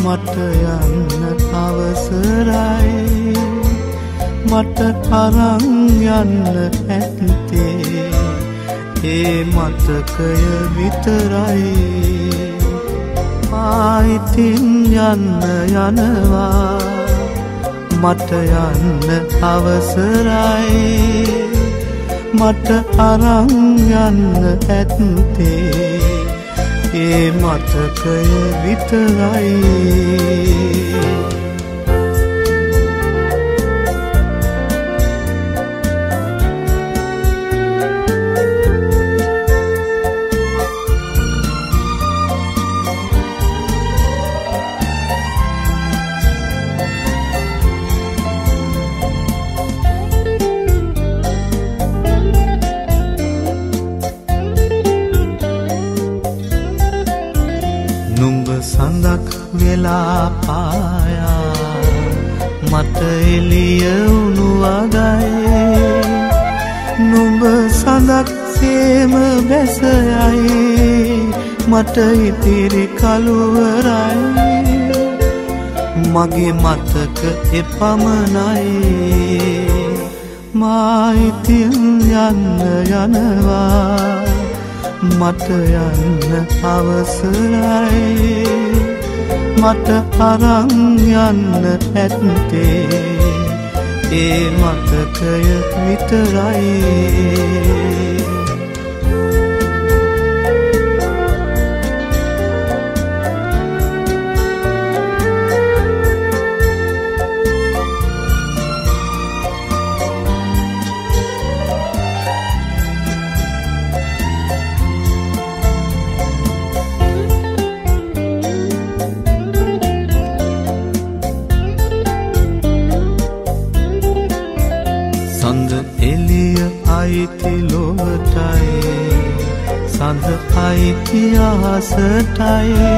මට යන්න අවසරයි මට අරන් යන්න ඇත්තේ ඒ මතකය විතරයි ආයිතින් යන්න යනවා මට යන්න අවසරයි මට අරන් යන්න ඇත්තේ ඒ මතකය විතරයි නුඹ සඳක් වෙලා පායා මට එළිය වුණු වගයි නුඹ සඳක් සේම බැසයයි මට ඉතිරි කළුවරයි මගේ මතක එපමණයි මා ඉතින් යන්න යනවා මට යන්න අවසරයි මට අරන් යන්න ඇත්තේ ඒ මතකය විතරයි සඳ එළිය අයිති ලොවටයි සඳ අයිති අහසටයි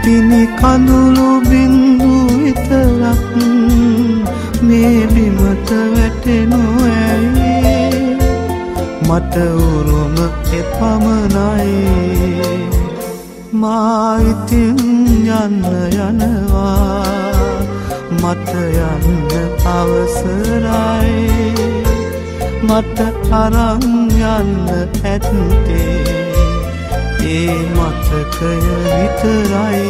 පිනි කඳුළු බින්දු විතරක් මේ බිමට වැටෙනු ඇයි මට උරුම එපමණයි මා ඉතින් යන්න යනවා මට යන්න අවසරයි මට අරන් යන්න ඇත්තේ ඒ මතකය විතරයි